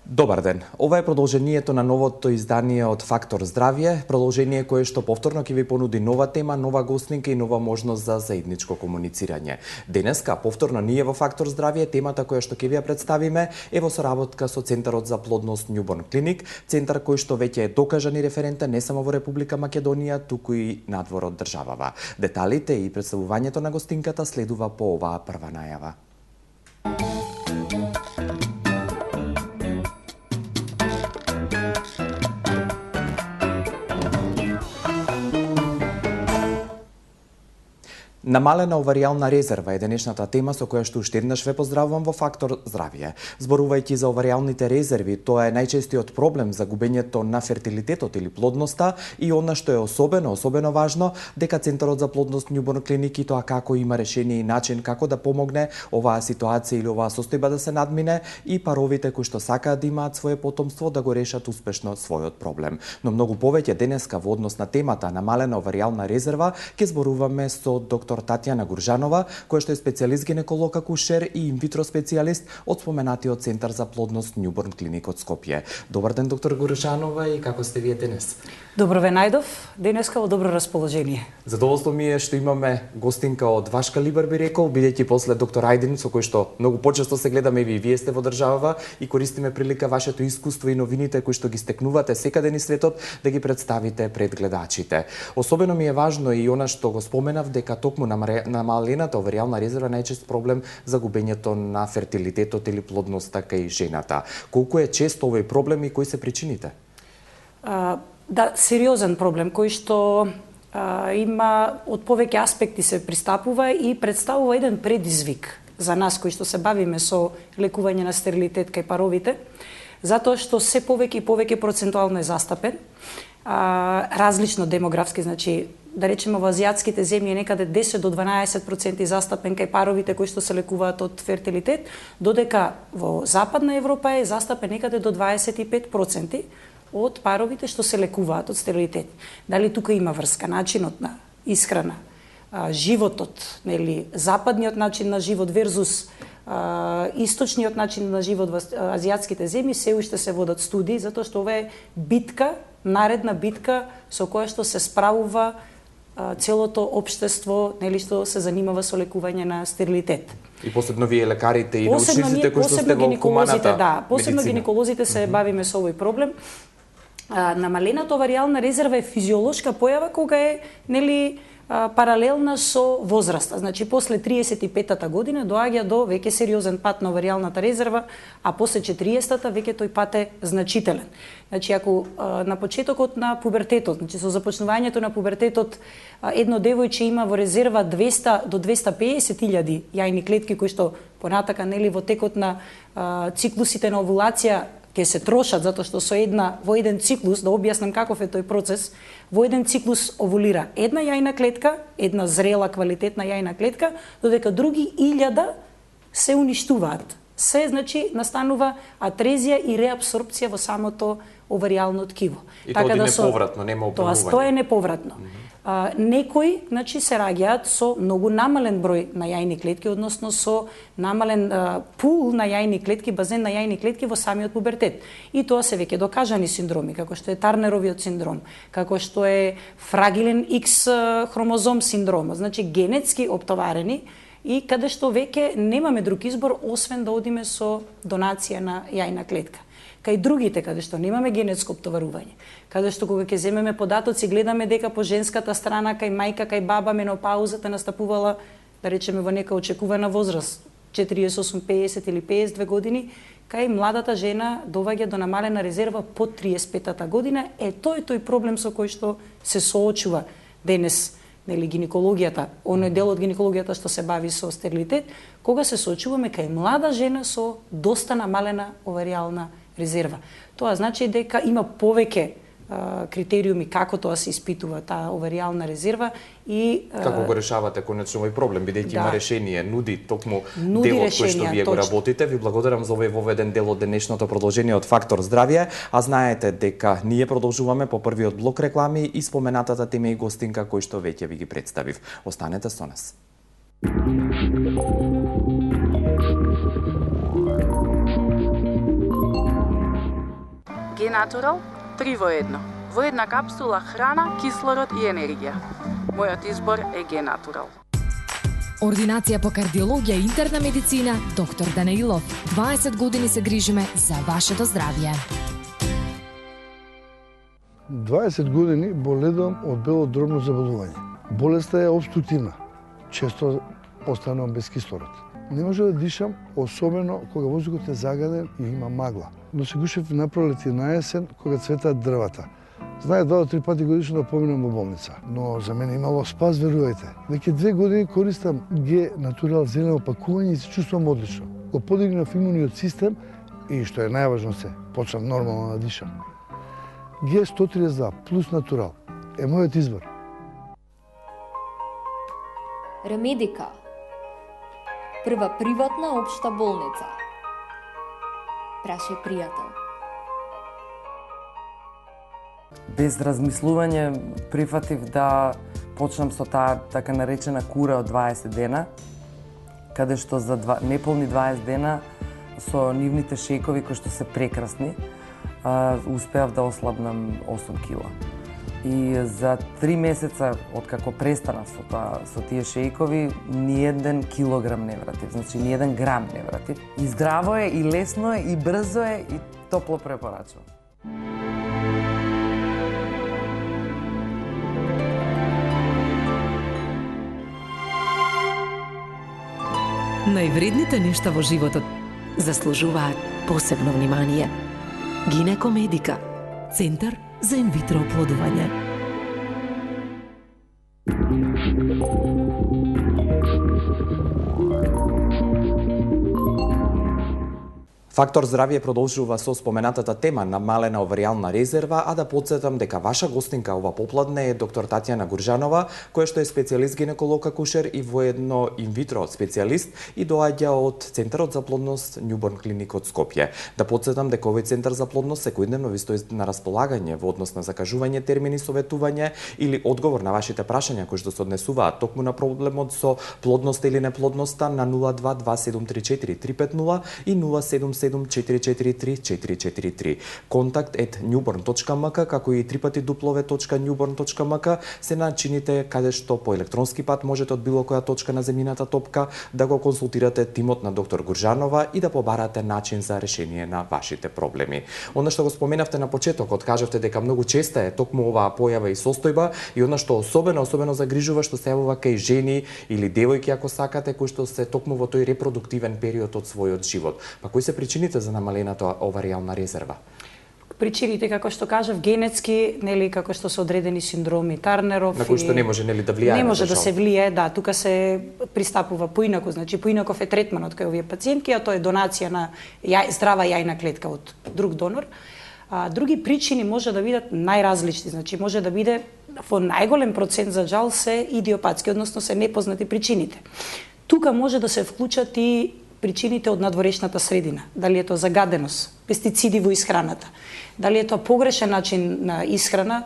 Добар ден. Ова е продолжението на новото издание од Фактор Здравје, продолжение кое што повторно ќе ви понуди нова тема, нова гостнинка и нова можност за заедничко комуницирање. Денеска повторно ние во Фактор Здравје темата која што ќе ви ја представиме е во соработка со Центарот за плодност Newborn Clinic, центар кој што веќе е докажан и референтен не само во Република Македонија, туку и надвор од државава. Деталите и представувањето на гостинката следува по оваа прва најава. Намалена оваријална резерва е денешната тема со која што уште еднаш ве поздравувам во Фактор Здравје. Зборувајќи за оваријалните резерви, тоа е најчестиот проблем за губењето на фертилитетот или плодноста и она што е особено важно, дека Центарот за плодност Newborn Clinic и тоа како има решение и начин како да помогне оваа ситуација или оваа состојба да се надмине и паровите кои што сакаат да имаат свое потомство да го решат успешно својот проблем. Но многу повеќе денеска во однос на темата намалена оваријална резерва ќе зборуваме со доктор Татјана Гуржанова, која што е специјалист гинеколог акушер и инвитро специјалист од споменатиот Центар за плодност Newborn Clinic од Скопје. Добар ден, доктор Гуржанова, и како сте вие денес? Добро ве најдов, денеска во добро расположение. Задоволство ми е што имаме гостинка од ваш калибар, би рекол, бидејќи после доктор Ајдин, со кој што многу почесто се гледаме и вие сте во државава и користиме прилика вашето искуство и новините кои што ги стекнувате секаде низ светот да ги представите пред гледачите. Особено ми е важно и она што го споменав дека токму намалената оваријална резерва најчест проблем за губењето на фертилитетот или плодноста кај жената. Колку е често овој проблем и кои се причините? Да, сериозен проблем кој што има од повеќе аспекти се пристапува и представува еден предизвик за нас кои што се бавиме со лекување на стерилитет кај паровите, затоа што се повеќе и повеќе процентуално е застапен, различно демографски, значи да речеме во азијатските земји е некаде 10 до 12% застапен кај паровите кои што се лекуваат од фертилитет, додека во Западна Европа е застапен некаде до 25% од паровите што се лекуваат од стерилитет. Дали тука има врска, начинот на исхрана, животот, нели, западниот начин на живот верзус источниот начин на живот во азијатските земји, се уште се водат студии, затоа што ова е битка, наредна битка со која што се справува целото општество, нели, што се занимава со лекување на стерилитет. И посебно вие лекарите и научниците кои што сте во хуманата да, посебно гинеколозите се бавиме со овој проблем. Намалената оваријална резерва е физиолошка појава кога е, нели, паралелна со возраста. Значи, после 35-та година доаѓа до веќе сериозен пат на оваријалната резерва, а после 40-та веќе тој пат е значителен. Значи, ако на почетокот на пубертетот, значи со започнувањето на пубертетот, едно девојче има во резерва 200 до 250.000 јајни клетки кои што понатака, нели, во текот на циклусите на овулација ќе се трошат, затоа што во еден циклус, да објаснам каков е тој процес, во еден циклус овулира една јајна клетка, една зрела квалитетна јајна клетка, додека други 1000 се уништуваат. Се, значи, настанува атрезија и реабсорпција во самото оваријално ткиво. И така тоа е неповратно, нема оправување. Тоа е неповратно. Некои, значи, се раѓаат со многу намален број на јајни клетки, односно со намален пул на јајни клетки, базен на јајни клетки во самиот пубертет. И тоа се веќе докажани синдроми, како што е Тарнеровиот синдром, како што е фрагилен X хромозом синдром, значи генетски оптоварени и каде што веќе немаме друг избор освен да одиме со донација на јајна клетка. Кај другите, каде што немаме генетско оптоварување, каде што кога ќе земеме податоци, гледаме дека по женската страна, кај мајка, кај баба, менопаузата настапувала, да речеме, во нека очекувана возраст, 48, 50 или 52 години, кај младата жена доваѓа до намалена резерва под 35-та година. Тоа е тој проблем со кој што се соочува денес, нели, гинекологијата, оној дел од гинекологијата што се бави со стерилитет, кога се соочуваме кај млада жена со доста намалена оваријална резерва. Тоа значи дека има повеќе критериуми како тоа се испитува таа оваријална резерва и како го решавате конечно овој проблем, бидејќи има решение, нуди токму нуди делот решение, кој што вие го работите. Ви благодарам за овој воведен дел од денешното продолжение од Фактор здравје, а знаете дека ние продолжуваме по првиот блок реклами и споменатата тема и гостинка кој што веќе ви ги представив. Останете со нас. Генатурал 3 во 1. Во една капсула храна, кислород и енергија. Мојот избор е Генатурал. Ординација по кардиологија и интерна медицина, доктор Данаилов. 20 години се грижиме за вашето здравје. 20 години боледувам од бело дробно заболување. Болеста е обструктивна. Често останувам без кислород. Не може да дишам, особено кога воздухот е загаден и има магла. Но се гушев на пролет и на есен кога цветаат дрвата. Знае 2 до 3 пати годишно да поминам во болница. Но за мене имало спас, верувајте. Веќе 2 години користам Генатурал зелено пакување и се чувствувам одлично. Го подигнав имуниот систем и, што е најважно се, почнав нормално да дишам. Г132 плюс Натурал е мојот избор. Ремедика. Прва приватна општа болница. Прашај пријател. Без размислување прифатив да почнам со таа така наречена кура од 20 дена, каде што за неполни 20 дена со нивните шејкови кои што се прекрасни, успеав да ослабнам 8 кила. И за 3 месеца откако престанав со тие шејкови, ни еден килограм не вратив, значи ни еден грам не вратив. И здраво е, и лесно е, и брзо е, и топло препорачувам. Највредните нешта во животот заслужуваат посебно внимание. Гинекомедика, центар за инвитро оплодување. Фактор здравје продолжува со споменатата тема намалена оваријална резерва, а да потсетам дека ваша гостинка ова попладне е доктор Татјана Гуржанова, која што е специјалист гинеколог акушер и воедно инвитро специјалист и доаѓа од Центарот за плодност Њуборн клиник од Скопје. Да потсетам дека овој центар за плодност секојдневно ви стои на располагање во однос на закажување термини, советување или одговор на вашите прашања кои што се однесуваат токму на проблемот со плодноста или неплодноста на 022734 350 и 077-443-443. Контакт @newborn.mk, како и www.newborn.mk се начините каде што по електронски пат можете од било која точка на земјината топка да го консултирате тимот на доктор Гуржанова и да побарате начин за решение на вашите проблеми. Она што го споменавте на почетокот, кажавте дека многу честа е токму оваа појава и состојба и она што особено загрижува што се јавува кај жени или девојки ако сакате кои што се токму во тој репродуктивен период од својот живот. Па кои се причините за намалената оваријална резерва? Причините, како што кажав, генетски, нели, како што се одредени синдроми Тарнеров, на кои што не може нели да влијае. Не може да се влијае, да, тука се пристапува поинако, значи поинаков е третманот кај овие пациентки, а тоа е донација на здрава јајна клетка од друг донор. Други причини може да бидат најразлични, значи може да биде во најголем процент за жал се идиопатски, односно се непознати причините. Тука може да се вклучат и причините од надворешната средина, дали е тоа загаденост, пестициди во исхраната, дали е тоа погрешен начин на исхрана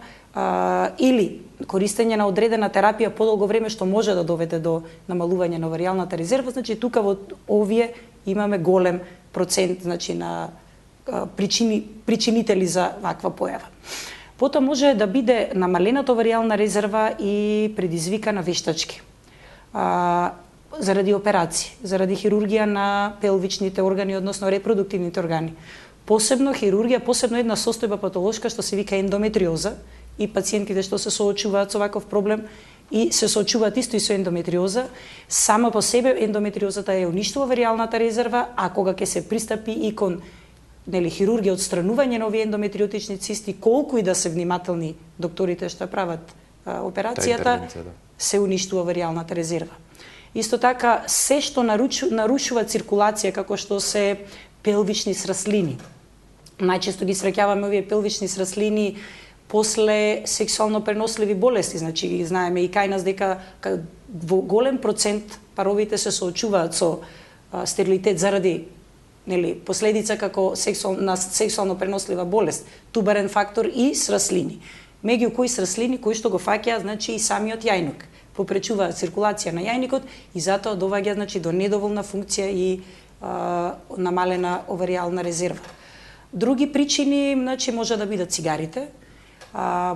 или користење на одредена терапија подолго време што може да доведе до намалување на оваријалната резерва, значи тука во овие имаме голем процент, значи на причинители за ваква појава. Потоа може да биде намалената оваријална резерва и предизвикана вештачки. Заради операции, заради хирургија на пелвичните органи, односно репродуктивните органи. Посебно хирургија, посебно една состојба патолошка што се вика ендометриоза и пациентите што се соочуваат со ваков проблем и се соочуваат исто и со ендометриоза, сама по себе ендометриозата е уништува оваријалната резерва, а кога ќе се пристапи и кон хирургија отстранување на овие ендометриотични цисти, колку и да се внимателни докторите што прават операцијата, се уништува оваријалната резерва. Исто така, се што нарушува циркулација, како што се пелвични сраслини. Најчесто ги среќаваме овие пелвични сраслини После сексуално преносливи болести, значи знаеме и кај нас дека во голем процент паровите се соочуваат со стерилитет заради последица како сексуално пренослива болест, туберен фактор и сраслини. Меѓу кои сраслини кои што го фаќаат значи и самиот јајник, попречуваат циркулација на јајникот и затоа доваѓа значи до недоволна функција и намалена оверијална резерва. Други причини значи може да бидат цигарите.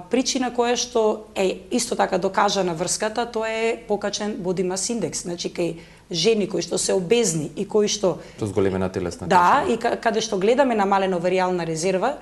Причина која што е исто така докажана врската, тоа е покачен body mass index, значи кај жени кои што се обезни и кои што со зголемена телесна тежина. Да, и каде што гледаме намалена оверијална резерва,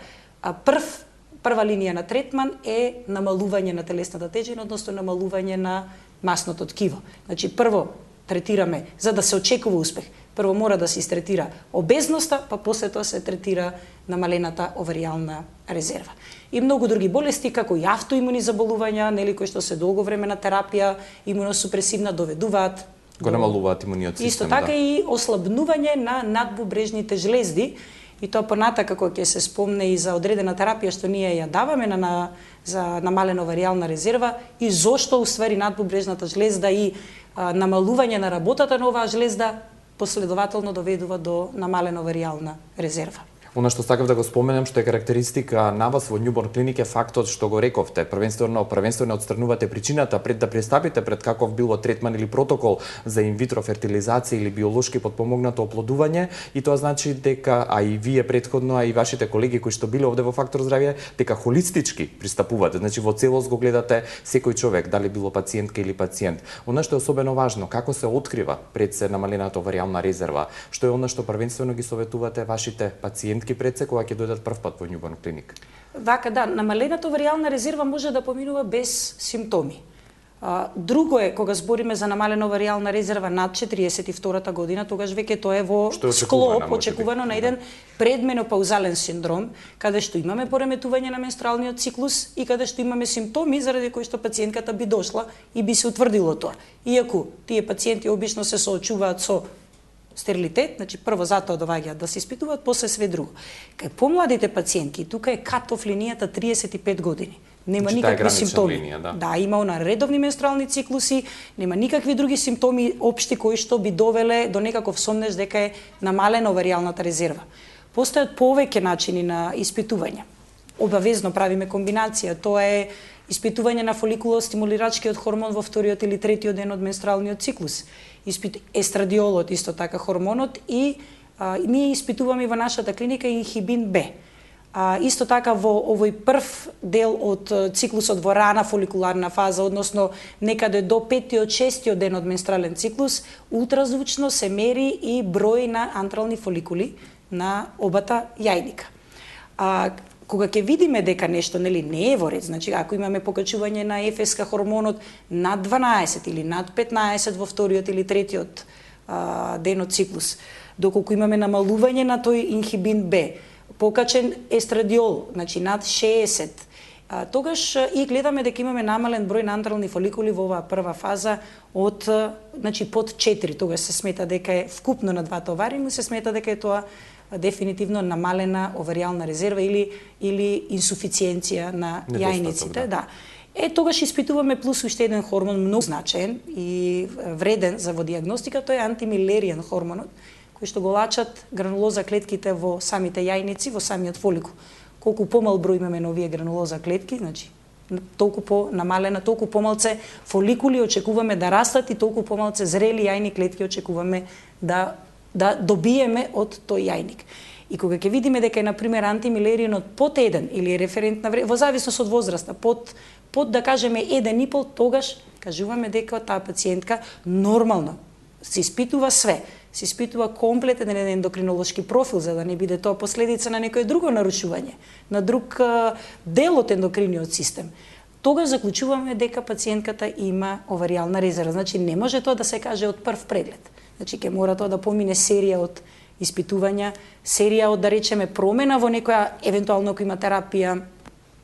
прва линија на третман е намалување на телесната тежина, односно намалување на масното ткиво. Значи прво третираме за да се очекува успех. Прво мора да се истретира обезноста, па после тоа се третира намалената оверијална резерва. И многу други болести како и автоимуни заболувања, кои што се долго време на терапија, имуносупресивна доведуваат го намалуваат имуниот систем. Исто така и ослабнување на надбубрежните жлезди, и тоа понатака кога ќе се спомне и за одредена терапија што ние ја даваме за намалена оверијална резерва и зошто уствари надбубрежната жлезда и намалување на работата на оваа жлезда последователно доведува до намалена оверијална резерва. Она што сакав да го споменам, што е карактеристика на вас во Newborn Clinic е фактот што го рековте, првенствено отстранувате причината пред да пристапите пред каков било третман или протокол за инвитро фертилизација или биолошки потпомогнато оплодување, и тоа значи дека и вие претходно, и вашите колеги кои што биле овде во Фактор здравје, дека холистички пристапувате, значи во целост го гледате секој човек, дали било пациентка или пациент. Она што е особено важно, како се открива пред се намалената оверијална резерва, што е она што првенствено ги советувате вашите пациенти пред се кога ќе дојдат прв пат во Newborn Clinic. Вака, да, намалената оверијална резерва може да поминува без симптоми. Друго е кога збориме за намалена оверијална резерва над 42-та година, тогаш веќе тоа е во склоп очекувано на еден предменопаузален синдром, каде што имаме пореметување на менструалниот циклус и каде што имаме симптоми заради кои што пациентката би дошла и би се утврдило тоа. Иако тие пациенти обично се соочуваат со стерилитет, значи прво затоа доваѓаат да се испитуваат, после све друго. Кај помладите пациентки, тука е кат-оф линијата 35 години. Нема никакви симптоми. Линија, да, има она редовни менструални циклуси, нема никакви други симптоми општи кои што би довеле до некаков сомнеж дека е намалена оверијалната резерва. Постојат повеќе начини на испитување. Обавезно правиме комбинација, тоа е испитување на фоликулостимулирачкиот хормон во вториот или третиот ден од менструалниот циклус. Естрадиолот, исто така хормонот, и ние испитуваме во нашата клиника инхибин Б. Исто така во овој прв дел од циклусот во рана фоликуларна фаза, односно некаде до 5-6 ден од менструален циклус, ултразвучно се мери и број на антрални фоликули на обата јајника. Кога ќе видиме дека нешто не е во ред, значи ако имаме покачување на ФСК хормонот над 12 или над 15 во вториот или третиот ден од циклус, доколку имаме намалување на тој инхибин Б, покачен естрадиол, значи над 60, тогаш и гледаме дека имаме намален број на антрални фоликули во оваа прва фаза од значи под 4, тогаш се смета дека е вкупно на двата овари, му се смета дека е тоа дефинитивно намалена оверијална резерва или инсуфициенција на јајниците, да. Тогаш испитуваме плюс уште еден хормон многу значаен и вреден за во диагностика, тоа е антимилеријан хормонот, кој што го лачат гранулоза клетките во самите јајници, во самиот фоликул. Колку помал број имаме на овие гранулоза клетки, значи толку по-намалена, толку помалце фоликули очекуваме да растат и толку помалце зрели јајни клетки очекуваме да добиеме од тој јајник. И кога ќе видиме дека е, например, антимилеријанот под 1 или е референтна вредност, во зависност од возраста, под да кажеме 1,5, тогаш кажуваме дека таа пациентка нормално се испитува све. Се испитува комплетен ендокринолошки профил, за да не биде тоа последица на некое друго нарушување, на друг дел од ендокриниот систем. Тогаш заклучуваме дека пациентката има оверијална резерва. Значи не може тоа да се каже од прв преглед. Значи ќе мора тоа да помине серија од испитувања, серија од, да речеме, промена во некоја, евентуално ако има терапија,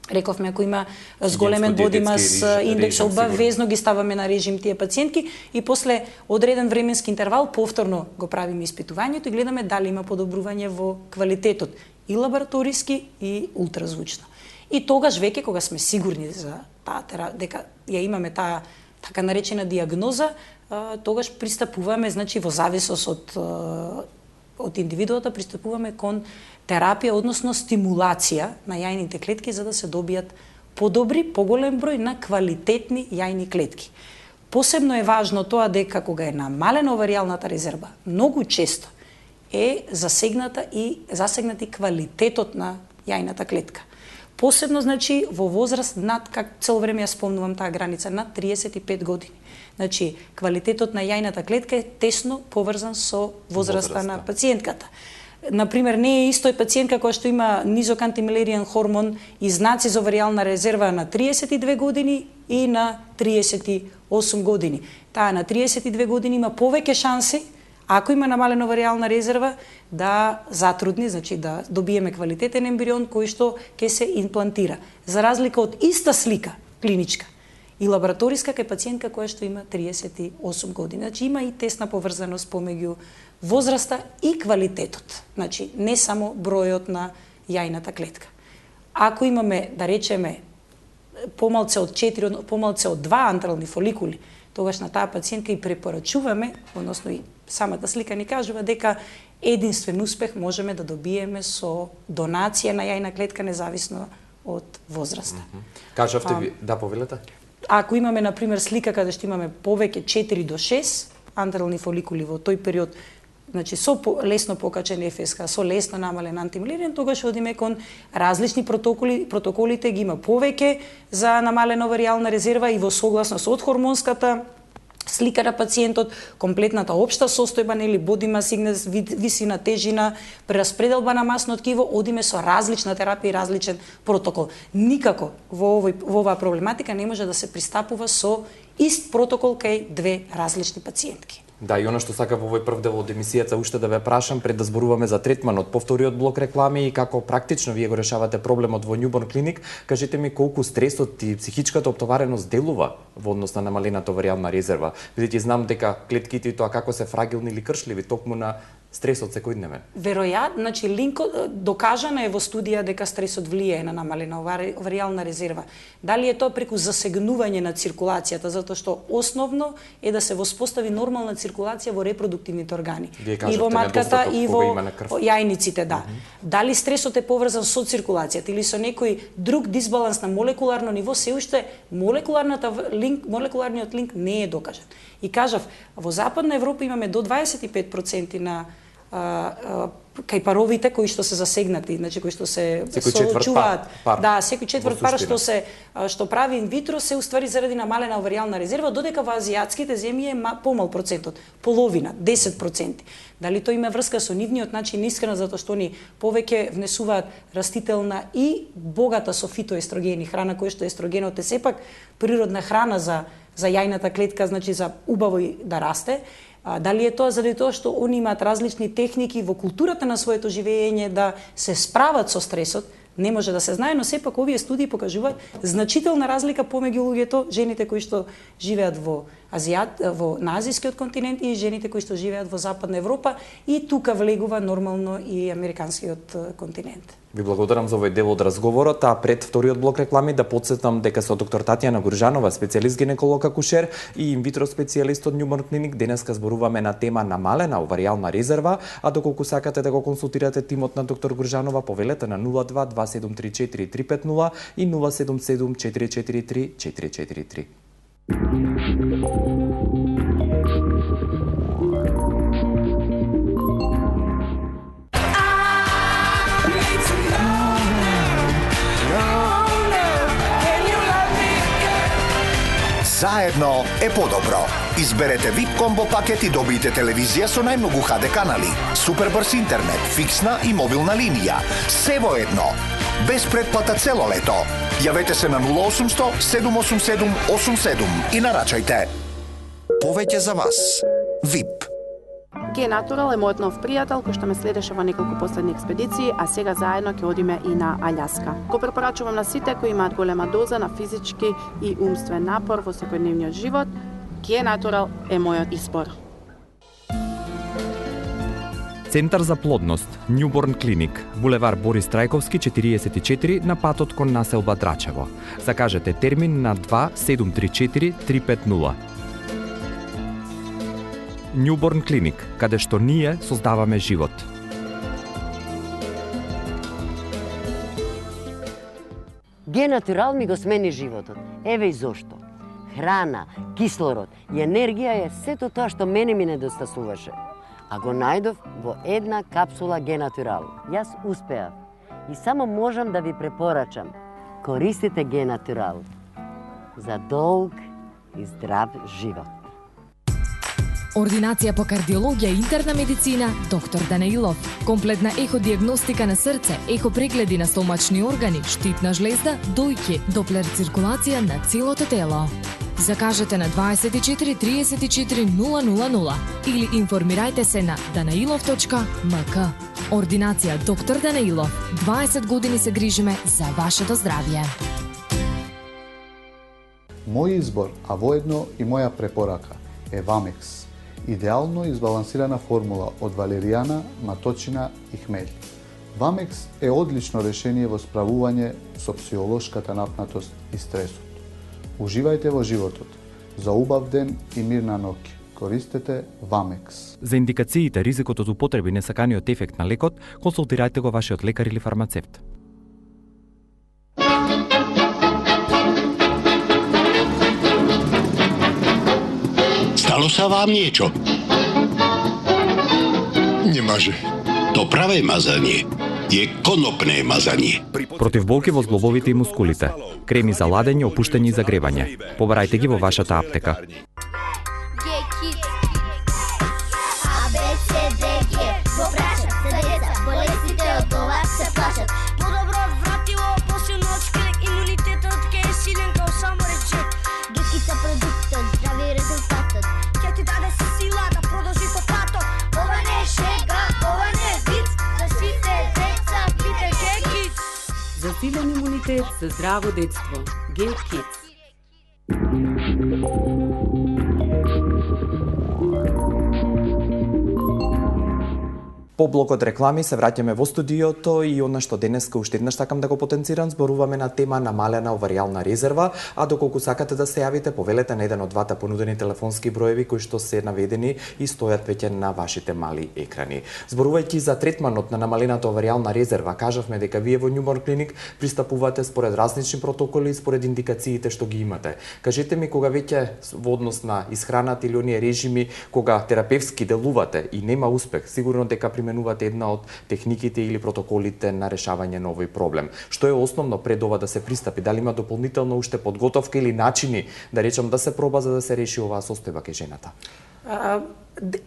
рековме, ако има зголемен body mass индекс, обавезно ги ставаме на режим тие пациентки и после одреден временски интервал повторно го правиме испитувањето и гледаме дали има подобрување во квалитетот и лабораториски и ултразвучно. И тогаш веќе кога сме сигурни за дека ја имаме таа така наречена диагноза, тогаш пристапуваме, значи во зависност од индивидуата пристапуваме кон терапија, односно стимулација на јајните клетки за да се добијат подобри, поголем број на квалитетни јајни клетки. Посебно е важно тоа дека кога е намалена оваријалната резерва, многу често е засегнати квалитетот на јајната клетка. Посебно, значи, во возраст над, как цело време ја спомнувам таа граница, над 35 години. Значи, квалитетот на јајната клетка е тесно поврзан со возраста на пациентката. Например, не е исто пациентка која што има низок антимилеријан хормон и знаци за оваријална резерва на 32 години и на 38 години. Таа на 32 години има повеќе шанси, ако има намалена оваријална резерва, да затрудни, значи да добиеме квалитетен ембрион кој што ќе се имплантира. За разлика од иста слика клиничка и лабораториска кај пациентка која што има 38 години. Значи има и тесна поврзаност помеѓу возраста и квалитетот. Значи не само бројот на јајната клетка. Ако имаме, да речеме, помалце од 4, помалце од 2 антрални фоликули, тогаш на таа пациентка и препорачуваме, односно и самата слика ни кажува дека единствен успех можеме да добиеме со донација на јајна клетка независно од возраста. Кажавте ви, да, повелете? Ако имаме, например, слика каде што имаме повеќе 4 до 6 антрални фоликули во тој период, значи со лесно покачен ФСК, со лесно намален антимилеријан, тогаш одиме кон различни протоколите ги има повеќе за намалена оваријална резерва и во согласност од хормонската слика на пациентот, комплетната општа состојба, нели, body mass index, висина, тежина, прераспределба на масно ткиво, одиме со различна терапија и различен протокол. Никако во оваа проблематика не може да се пристапува со ист протокол кај две различни пациентки. Да, и она што сакав во овој прв дел од емисијата уште да ве прашам пред да зборуваме за третманот по вториот блок реклами и како практично вие го решавате проблемот во Newborn Clinic, кажете ми колку стресот и психичката оптовареност делува во однос на намалената оваријална резерва, бидејќи знам дека клетките и тоа како се фрагилни или кршливи токму на стресот секојдневен. Веројатно, значи докажано е во студија дека стресот влијае на намалена оваријална резерва. Дали е тоа преку засегнување на циркулацијата, затоа што основно е да се воспостави нормална циркулација во репродуктивните органи. И во матката и во јајниците, да. Дали стресот е поврзан со циркулацијата или со некој друг дисбаланс на молекуларно ниво, се уште молекуларниот линк не е докажан. И кажав, во Западна Европа имаме до 25% на кај паровите кои што се засегнати, значи кои што се соочуваат. Да, секој четврт пар што прави инвитро се уствари заради намалена оваријална резерва, додека во азијатските земји е помал процентот, половина, 10%. Дали тоа има врска со нивниот начин искрена затоа што они повеќе внесуваат растителна и богата со фитоестрогени храна, која што естрогенот е сепак природна храна за јајната клетка, значи за убаво да расте. Дали е тоа заради тоа што они имаат различни техники во културата на своето живење да се справат со стресот, не може да се знае, но сепак овие студии покажуваат значителна разлика помеѓу луѓето, жените кои што живеат на азијскиот континент и жените кои што живеат во Западна Европа, и тука влегува нормално и американскиот континент. Ви благодарам за овој дел од разговорот, а пред вториот блок реклами да потсетам дека со доктор Татјана Гуржанова, специјалист гинеколог акушер и инвитро специјалист од Newborn Clinic, денеска зборуваме на тема намалена оваријална резерва, а доколку сакате да го консултирате тимот на доктор Гуржанова, повелете на 02 2734 350 и 077 443 443. Заедно е подобро. Изберете VIP комбо пакет и добиете телевизија со најмногу HD канали, супер брз интернет, фиксна и мобилна линија. Се во едно. Без предплата цело лето. Јавете се на 0800 787 87 и нарачајте. Повеќе за вас. VIP. Г-Натурал е мојот нов пријател кој што ме следеше во неколку последни експедиции, а сега заедно ќе одиме и на Аљаска. Го препорачувам на сите кои имаат голема доза на физички и умствен напор во секојдневниот живот. Г-Натурал е мојот избор. Центар за плодност, Newborn Clinic, булевар Борис Трајковски 44 на патот кон населба Драчево. Закажете термин на 2734 350. Newborn Clinic, каде што ние создаваме живот. Генатурал ми го смени животот. Еве и зошто. Храна, кислород и енергија е сето тоа што мене ми недостасуваше. А го најдов во една капсула Генатурал. Јас успеав. И само можам да ви препорачам. Користите Генатурал за долг и здрав живот. Ординација по кардиологија и интерна медицина, доктор Данаилов. Комплетна еходиагностика на срце, ехопрегледи на стомачни органи, штитна жлезда, дојки, доплер циркулација на целото тело. Закажете на 24 34 000 или информирајте се на danailov.mk. Ординација доктор Данаилов. 20 години се грижиме за вашето здравје. Мој избор, а воедно и моја препорака е Вамекс. Идеално избалансирана формула од валеријана, маточина и хмелј. Вамекс е одлично решение во справување со психолошката напнатост и стресот. Уживајте во животот. За убав ден и мирна ноќ. Користете Вамекс. За индикациите, ризикот од употреби несаканиот ефект на лекот, консултирајте го вашиот лекар или фармацевт. Stalo sa vám niečo? Немаже. To pravé mazanie je konopné mazanie. Против болки во зглобовите и мускулите. Креми за ладење, опуштање и загревање. Побарајте ги во вашата аптека. За силен имунитет, за здраво детство. G-Kids. По блокот реклами се враќаме во студиото и она што денеска уште еднаш сакам да го потенцирам, зборуваме на тема намалена оваријална резерва, а доколку сакате да се јавите, повелете на еден од двата понудени телефонски броеви кои што се наведени и стојат веќе на вашите мали екрани. Зборувајќи за третманот на намалената оваријална резерва, кажавме дека вие во Newborn Clinic пристапувате според различни протоколи и според индикациите што ги имате. Кажете ми кога веќе во однос на исхраната или оние режими кога терапевски делувате и нема успех, сигурно дека применувате една од техниките или протоколите на решавање на овој проблем. Што е основно пред ова да се пристапи? Дали има дополнително уште подготовка или начини да речам да се проба за да се реши оваа состојба кај жената?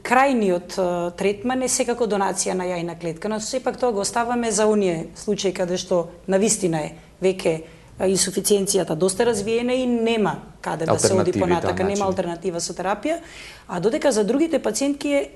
Крајниот третман е секако донација на јајна клетка, но сепак тоа го оставаме за оние случаи каде што навистина е веќе инсуфициенцијата доста развиена и нема каде да се оди понатака, нема алтернатива со терапија, а додека за другите пациентки е,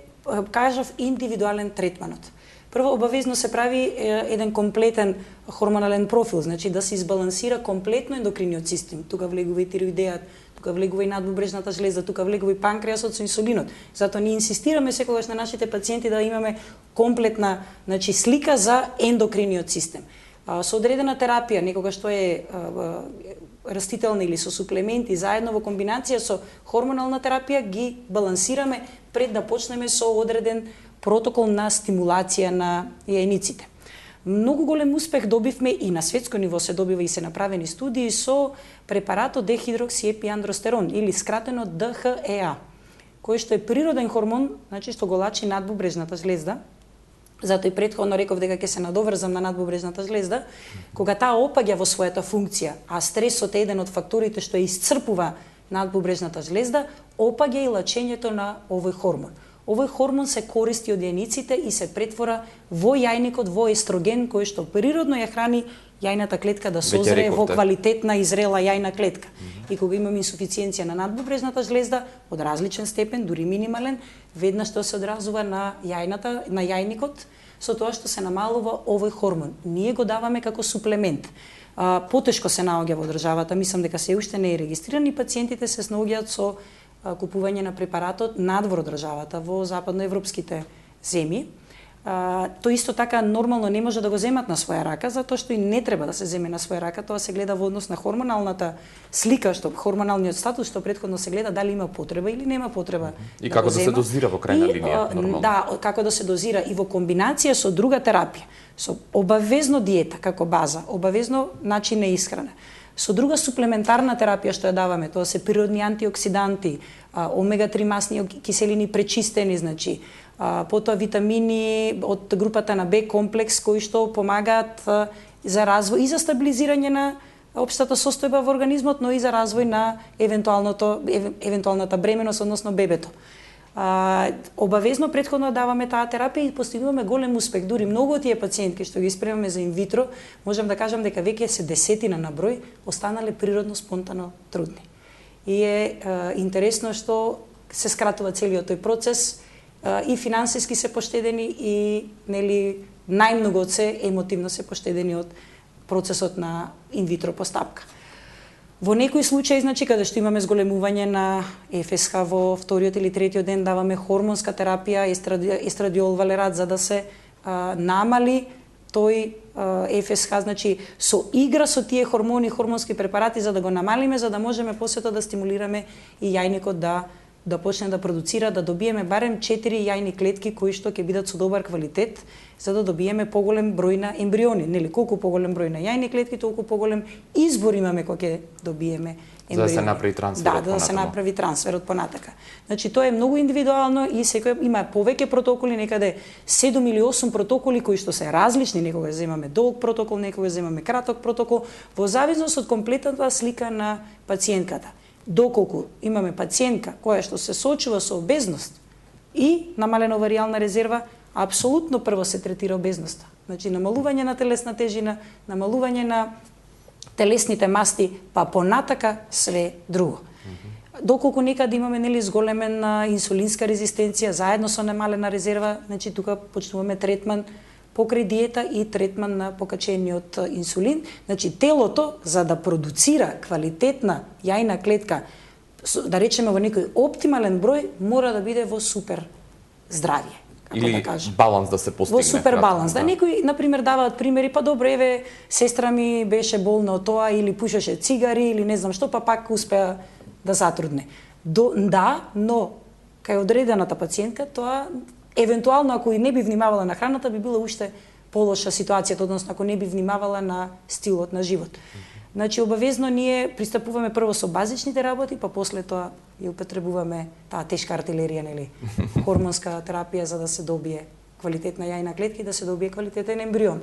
кажав, индивидуален третманот. Прво, обавезно се прави еден комплетен хормонален профил, значи да се избалансира комплетно ендокриниот систем. Тука влегува и тироидејат, тука влегува и надбубрежната жлеза, тука влегува и панкреасот со инсулинот. Затоа ние инсистираме секогаш на нашите пациенти да имаме комплетна, значи, слика за ендокриниот систем. Со одредена терапија, некога што е растителна или со суплементи, заедно во комбинација со хормонална терапија ги балансираме пред да почнеме со одреден протокол на стимулација на јајниците. Многу голем успех добивме и на светско ниво се добива и се направени студии со препаратот дехидроксиепиандростерон или скратено ДХЕА, кој што е природен хормон, значи што го лачи надбубрежната жлезда. Затоа и претходно реков дека ќе се надоврзам на надбубрежната жлезда, кога таа опаѓа во својата функција, а стресот е еден од факторите што исцрпува надбубрежната жлезда, опаѓа и лачењето на овој хормон. Овој хормон се користи од јајниците и се претвора во јајникот во естроген кој што природно ја храни јајната клетка да созрее во квалитетна и зрела јајна клетка. И кога имаме инсуфициенција на надбубрежната жлезда од различен степен, дури минимален, веднаш тоа се одразува на јајната, на јајникот, со тоа што се намалува овој хормон. Ние го даваме како суплемент. Потешко се наоѓа во државата, мислам дека се уште не е регистриран и пациентите се снаоѓаат со купување на препаратот надвор од државата во западноевропските земји. Тоа исто така нормално не може да го земат на своја рака, затоа што и не треба да се земе на своја рака, тоа се гледа во однос на хормоналната слика, што хормоналниот статус, што претходно се гледа дали има потреба или нема потреба. И како да се дозира во крајна линија, нормално. Да, како да се дозира и во комбинација со друга терапија, со обавезно диета како база, обавезно начин на исхрана, со друга суплементарна терапија што ја даваме, тоа се природни антиоксиданти, омега-3 масни киселини пречистени, значи, потоа витамини од групата на Б комплекс кои што помагаат за развој и за стабилизирање на општата состојба во организмот, но и за развој на евентуалната бременост, односно бебето. Обавезно претходно даваме таа терапија и постигнуваме голем успех. Дури многу од тие пациентки што ги спремаме за инвитро, можам да кажам дека веќе се десетина на број останале природно спонтано трудни. И е интересно што се скратува целиот тој процес, и финансиски се поштедени и нели најмногу од се емотивно се поштедени од процесот на инвитро постапка. Во некои случаи, значи, каде што имаме зголемување на ФСХ во вториот или третиот ден, даваме хормонска терапија, естрадиол валерат, за да се намали тој ФСХ, значи, со игра со тие хормони, хормонски препарати, за да го намалиме, за да можеме после тоа да стимулираме и јајникот да почне да продуцира, да добиеме барем 4 јајни клетки кои што ќе бидат со добар квалитет, за да добиеме поголем број на ембриони. Нели, колку поголем број на јајни клетки, толку поголем избор имаме кога ќе добиеме ембриони. За да се направи трансферот. Да, да се направи трансферот понатака. Значи, тоа е многу индивидуално и секој има повеќе протоколи, некаде 7 или 8 протоколи кои што се различни, некогаш земаме долг протокол, некогаш земаме краток протокол, во зависност од комплетната слика на пациентката. Доколку имаме пациентка која што се соочува со обезност и намалена оваријална резерва, апсолутно прво се третира обезноста. Значи, намалување на телесна тежина, намалување на телесните масти, па понатака све друго. Доколку некаде имаме нели зголемена инсулинска резистенција, заедно со намалена резерва, значи тука почнуваме третман покрај диета и третман на покачениот инсулин. Значи, телото, за да продуцира квалитетна јајна клетка, да речеме во некој оптимален број, мора да биде во супер здравје. Или да кажем, баланс да се постигне. Во супер баланс. Да, некои, например, даваат примери, па добро, еве, сестра ми беше болна од тоа, или пушеше цигари, или не знам што, па пак успеа да затрудне. Да, но кај одредената пациентка, тоа евентуално, ако и не би внимавала на храната, би била уште полоша ситуацијата, односно ако не би внимавала на стилот на живот. Значи, обавезно ние пристапуваме прво со базичните работи, па после тоа ја употребуваме таа тешка артилерија, нели, хормонска терапија за да се добие квалитетна јајна клетка и да се добие квалитетен ембрион.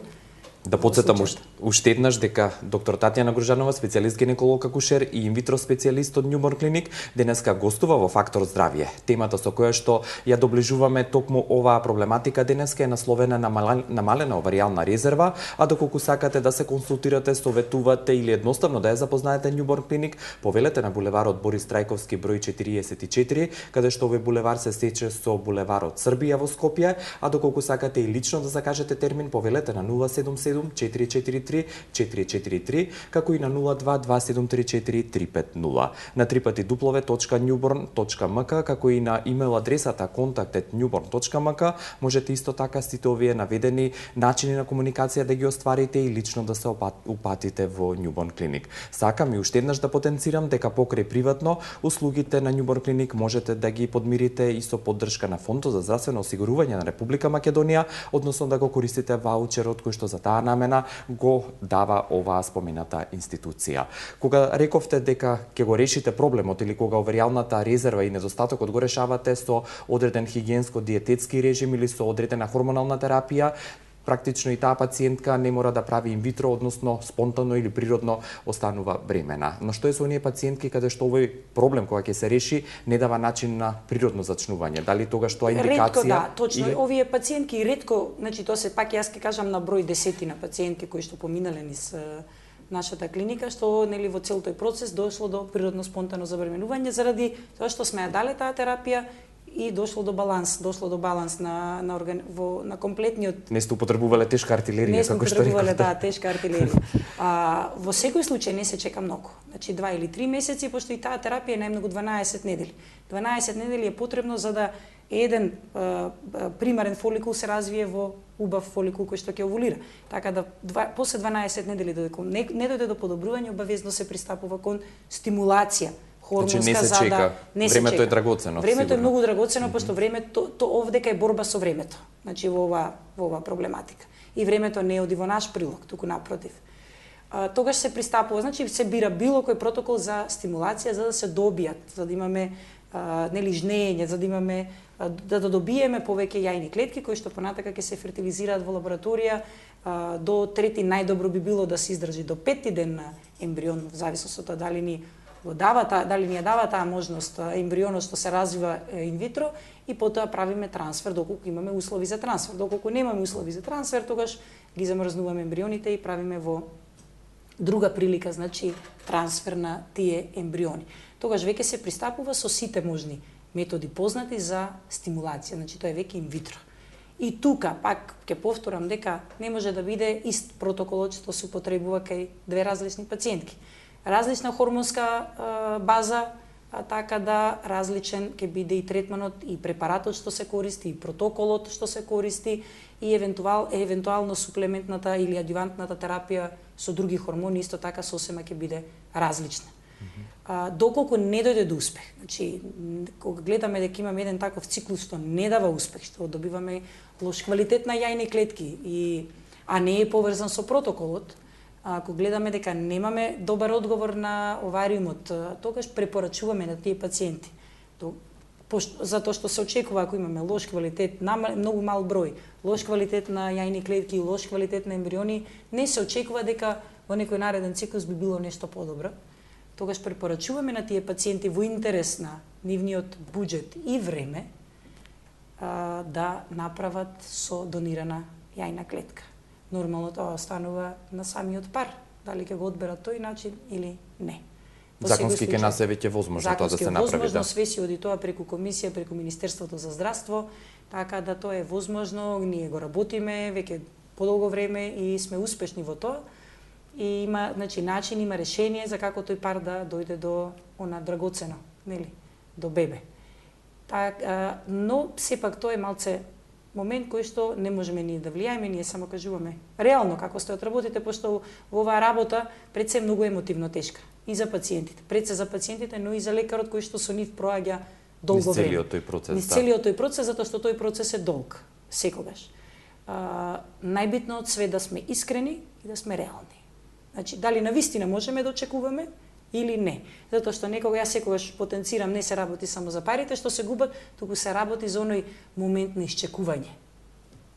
Да подсетам уште еднаш дека доктор Татјана Гружанова, специјалист гинеколог акушер и инвитро специјалист од Њуборн клиник, денеска гостува во Фактор здравје. Темата со која што ја доближуваме токму оваа проблематика денеска е насловена намалена оваријална резерва, а доколку сакате да се консултирате, советувате или едноставно да ја запознаете Њуборн клиник, повелете на булеварот Борис Трајковски број 44, каде што овој булевар се сече со булеварот Србија во Скопје, а доколку сакате и лично да закажете термин, повелете на 077-443-443, како и на 02-2734-350. На www.newborn.mk, како и на имейл адресата contact@newborn.mk, можете исто така сите овие наведени начини на комуникација да ги остварите и лично да се упатите во Њуборн клиник. Сакам и уште еднаш да потенцирам дека покрај приватно услугите на Њуборн клиник можете да ги подмирите и со поддршка на Фондот за здравствено осигурување на Република Македонија, односно да го користите ваучерот кој што за таа намена го дава оваа спомената институција. Кога рековте дека ќе го решите проблемот или кога оваријалната резерва и недостатокот го решавате со одреден хигиенско-диететски режим или со одредена хормонална терапија, практично и таа пациентка не мора да прави инвитро, односно спонтано или природно останува бремена. Но што е со оние пациентки каде што овој проблем кога ќе се реши не дава начин на природно зачнување? Дали тогаш тоа индикација? Ретко, да, точно. Или... Овие пациентки ретко, значи тоа се пак јас ќе кажам на број десетина пациентки кои што поминале низ нашата клиника, што нели во цел тој процес дошло до природно спонтано забременување заради тоа што сме ја дале таа терапија и дошло до баланс на комплетниот. Не сте употребувале тешка артилерија, како што рековте. Не сте употребувале тешка артилерија. Во секој случај не се чека многу. Значи 2 или 3 месеци, пошто и таа терапија е најмногу 12 недели. 12 недели е потребно за да еден примарен фоликул се развие во убав фоликул кој што ќе овулира. Така да после 12 недели додека не дојде до подобрување, обавезно се пристапува кон стимулација хормонска, значи, не се чека. Времето е драгоцено. Времето е многу драгоцено, пошто времето овдека е борба со времето. Значи во ова проблематика. И времето не оди во наш прилог, туку напротив. Тогаш се пристапува, значи се бира било кој протокол за стимулација за да се добијат, за да имаме нели жнење, за да имаме да добиеме повеќе јајни клетки кои што понатака ќе се фертилизираат во лабораторија. До трети најдобро би било да се издржи до 5-ти ден на ембрион, во зависност од тоа дали ни ја дава таа можност ембрионот што се развива инвитро, и потоа правиме трансфер доколку имаме услови за трансфер. Доколку немаме услови за трансфер, тогаш ги замрзнуваме ембрионите и правиме во друга прилика, значи трансфер на тие ембриони. Тогаш веќе се пристапува со сите можни методи познати за стимулација, значи тоа е веќе инвитро. И тука пак ќе повторам дека не може да биде ист протоколот што се употребува кај две различни пациентки. Различна хормонска база, така да различен ќе биде и третманот, и препаратот што се користи, и протоколот што се користи, и евентуално суплементната или адјувантната терапија со други хормони исто така сосема ќе биде различна. Доколку не дојде до успех, значи кога гледаме дека имаме еден таков циклус што не дава успех, што добиваме лош квалитет на јајни клетки, а не е поврзан со протоколот, ако гледаме дека немаме добар одговор на овариумот, тогаш препорачуваме на тие пациенти. Затоа што се очекува ако имаме лош квалитет, многу мал број, лош квалитет на јајни клетки и лош квалитет на ембриони, не се очекува дека во некој нареден циклус би било нешто подобро. Тогаш препорачуваме на тие пациенти во интерес на нивниот буџет и време да направат со донирана јајна клетка. Нормално тоа останува на самиот пар, дали ќе го одберат тој начин или не. Законски ке нас е веќе возможно тоа да се направи. Законски возможно, све си оди тоа преку комисија, преку Министерството за здравство, така да тоа е возможно, ние го работиме веќе подолго време и сме успешни во тоа. И има, значи, начин, има решение за како тој пар да дојде до она драгоцено, нели, до бебе. Но сепак тоа е малце момент кој што не можеме ние да влијаеме, ние само кажуваме реално како сте отработите, пошто во оваа работа пред се многу емотивно тешка и за пациентите, пред се за пациентите, но и за лекарот кој што со нив проаѓа долго време. Низ целиот тој процес, Низ целиот тој процес, затоа што тој процес е долг, секогаш. Најбитно од све да сме искрени и да сме реални. Значи, дали навистина можеме да очекуваме или не. Затоа што некога јас секогаш потенцирам, не се работи само за парите што се губат, туку се работи за оној момент на исчекување.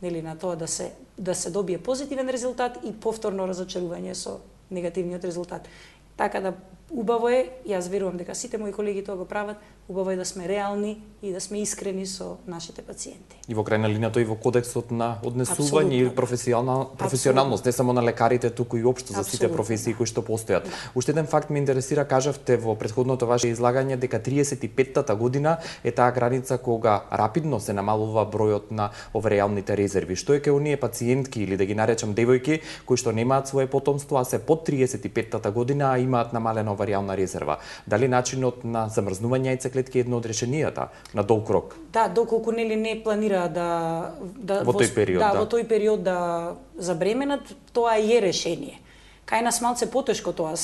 Нели, на тоа да се добие позитивен резултат и повторно разочарување со негативниот резултат. Така да убаво е, јас верувам дека сите мои колеги тоа го прават, убаво е да сме реални и да сме искрени со нашите пациенти. И во крајна линија тоа и во кодексот на однесување и професионалност, не само на лекарите, туку и општо за сите професии кои што постојат. Уште еден факт ме интересира, кажавте во претходното ваше излагање дека 35-тата година е таа граница кога рапидно се намалува бројот на оваријалните резерви. Што е кај оние пациентки или да ги наречам девојки кои што немаат свое потомство, а се под 35-тата година, а имаат намалена оваријална резерва? Дали начинот на замрзнување јајце клетки е едно од решенијата на долг рок? Да, доколку нели не планира во тој период да забременат, тоа е решение. Кај нас малце потешко тоа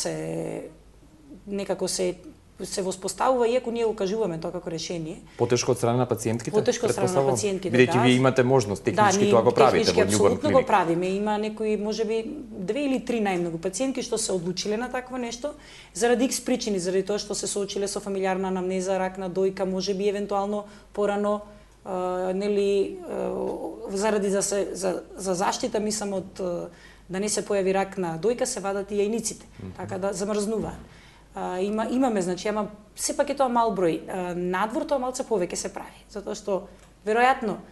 некако се воспоставува, иако ние го кажуваме тоа како решение. Потешко од страна на пациентките? Потешко од страна на пациентките, бидејќи вие имате можност, технички тоа го правите во Њуборн клиник. Го правиме. Има некои, можеби 2 или 3 најмногу пациентки што се одлучиле на такво нешто, заради X причини, заради тоа што се соочиле со фамилиарна анамнеза, рак на дојка, можеби евентуално порано, заради за заштита, мислам, од да не се појави рак на дојка, се вадат и јајниците, така да замрзнуваат. Имаме, значи, ама сепак е тоа мал број. Надвор тоа малце повеќе се прави, затоа што веројатно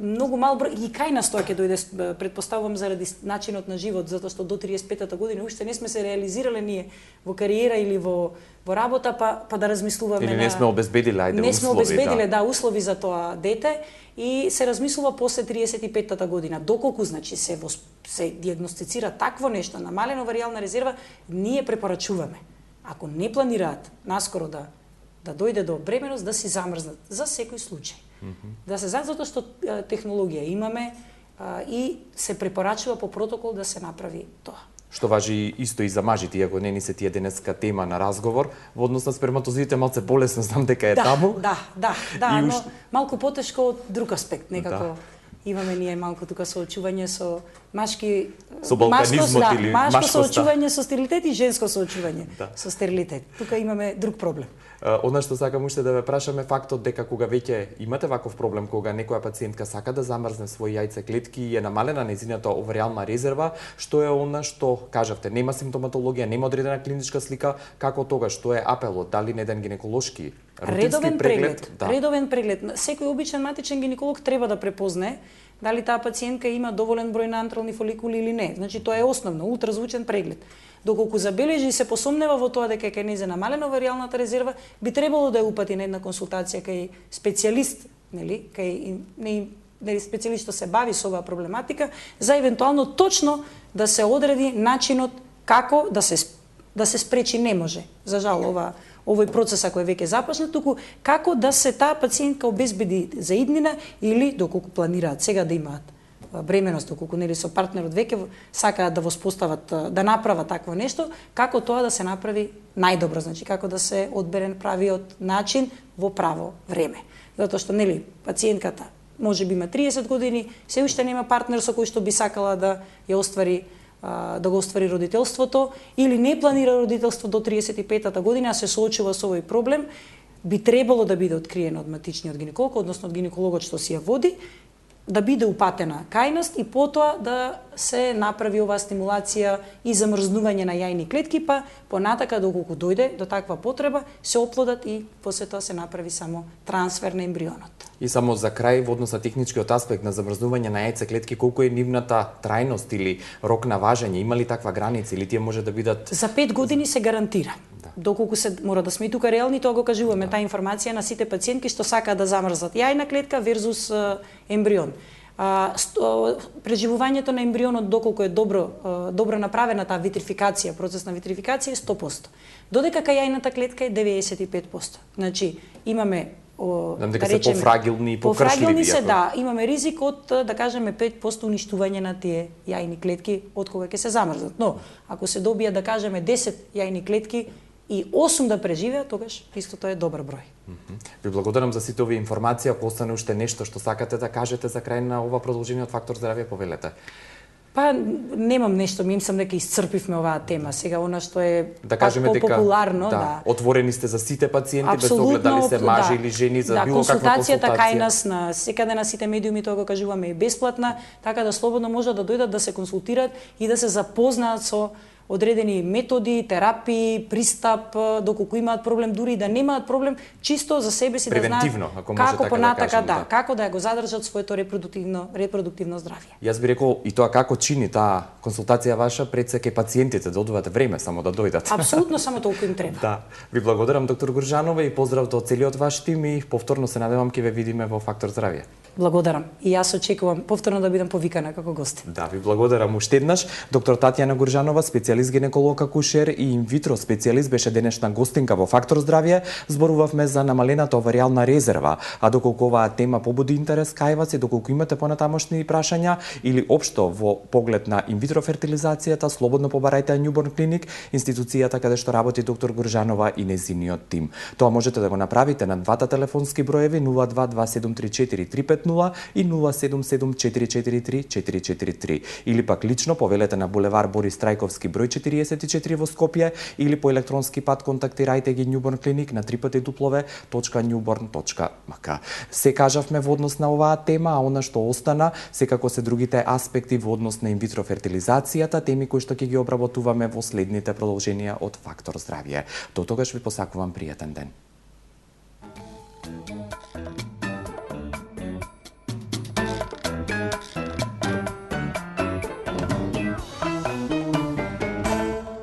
многу мал број и кај нас тоа ќе дојде, претпоставувам, заради начинот на живот, затоа што до 35-та година уште не сме се реализирале ние во кариера или во работа, па да размислуваме или не сме обезбедиле услови. Не сме обезбедиле, услови за тоа дете и се размислува после 35-та година. Доколку, значи, се диагностицира такво нешто, намалена оваријална резерва, ние препорачуваме, ако не планираат наскоро да дојде до бременост, да си замрзнат за секој случај. Да се затоа што технологија имаме и се препорачува по протокол да се направи тоа. Што важи исто и за мажите, иако не ни се тие денеска тема на разговор, во однос на сперматозоидите малце полесно, знам дека е таму. Да, но малку потешко од друг аспект, некако имаме ние малку тука соочување со машки со балканизмот или машко соочување со стерилитет и женско соочување со стерилитет. Тука имаме друг проблем. Одна што сакам уште да ве прашаме фактот дека кога веќе имате ваков проблем, кога некоја пациентка сака да замрзне своји јајцеклетки и е намалена нејзината оваријална резерва, што е она што кажавте, нема симптоматологија, нема одредена клиничка слика, како тогаш, што е апелот, дали на еден гинеколошки рутински преглед? Редовен преглед. Секој обичен матичен гинеколог треба да препознае дали таа пациентка има доволен број на антрални фоликули или не. Значи тоа е основно, ултразвучен преглед. Доколку забележи и се посомнева во тоа дека ќе нејзе намалена оваријалната резерва, би требало да ја упати на една консултација кај специјалист, кај специјалист што се бави со оваа проблематика, за евентуално точно да се одреди начинот како да се спречи. Не може, за жал, овој процес ако е веќе започнат, туку како да се таа пациентка обезбеди за иднина или доколку планираат сега да имаат бременост, доколку нели со партнерот веќе сакаат да воспостават, да направат такво нешто, како тоа да се направи најдобро, значи како да се одбере правиот начин во право време. Затоа што нели пациентката можеби има 30 години, се уште нема партнер со кој што би сакала да ја оствари да го оствари родителството или не планира родителство до 35-та година, а се соочува со овој проблем, би требало да биде откриено од матичниот гинеколог, односно од гинекологот што си ја води, да биде упатена кај нас и потоа да се направи оваа стимулација и замрзнување на јајни клетки, па понатака доколку дојде до таква потреба, се оплодат и после тоа се направи само трансфер на ембрионот. И само за крај, во однос на техничкиот аспект на замрзнување на јајце клетки, колку е нивната трајност или рок на важење? Има ли таква граница или тие може да бидат? За 5 години се гарантира. Доколку се мора да сме тука реални, тоа го кажуваме таа информација на сите пациентки што сакаат да замрзат јајна клетка верзус ембрион. Преживувањето на ембрионот доколку е добро направена таа витрификација, процес на витрификација е 100%. Додека кај јајната клетка е 95%. Значи имаме дека се пофрагилни и покршливи. Имаме ризик од да кажеме 5% уништување на тие јајни клетки од кога ќе се замрзнат. Но ако се добија да кажеме 10 јајни клетки и 8 да преживеат, тогаш исто тоа е добар број. Ви благодарам за сите овие информации. Ако остане уште нешто што сакате да кажете за крај на ова продолжение од Фактор здравје, повелете. Па немам нешто, мислам дека исцрпивме оваа тема. Сега она што е да кажеме дека популарно, отворени сте за сите пациенти без оглед дали се мажи или жени за било каква консултација. Консултацијата кај нас на секаде на сите медиуми, тоа го кажуваме, е бесплатна, така да слободно можат да дојдат да се консултираат и да се запознаат со одредени методи, терапии, пристап, доколку имаат проблем, дури и да немаат проблем, чисто за себе си да знаат како понатака, како да го задржат своето репродуктивно здравје. Јас би рекол и тоа како чини таа консултација ваша пред се кај пациентите, да одвојате време само да дојдат. Апсолутно, само толку им треба. Да. Ви благодарам, доктор Гуржанова, и поздрав до целиот ваш тим и повторно се надевам ќе ве видиме во Фактор здравје. Благодарам. И јас очекувам повторно да бидам повикана како гост. Да, ви благодарам уште еднаш. Доктор Татјана Гуржанова, специјалист гинеколог акушер и инвитро специјалист, беше денешна гостинка во Фактор здравје. Зборувавме за намалената оваријална резерва, а доколку оваа тема побуди интерес кај вас и доколку имате понатамошни прашања или општо во поглед на инвитро фертилизацијата, слободно побарајте Newborn Clinic, институцијата каде што работи доктор Гуржанова и незиниот тим. Тоа можете да го направите на двата телефонски броеви 02273435 и 0774434443 или пак лично повелете на булевар Борис Трајковски број 44 во Скопје или по електронски пат контактирајте ги Newborn Clinic на www.newborn.mk. Се кажавме во однос на оваа тема, а она што остана секако се другите аспекти во однос на инвитро фертилизацијата, теми кои што ќе ги обработуваме во следните продолженија од Фактор здравје. До тогаш ви посакувам пријатен ден.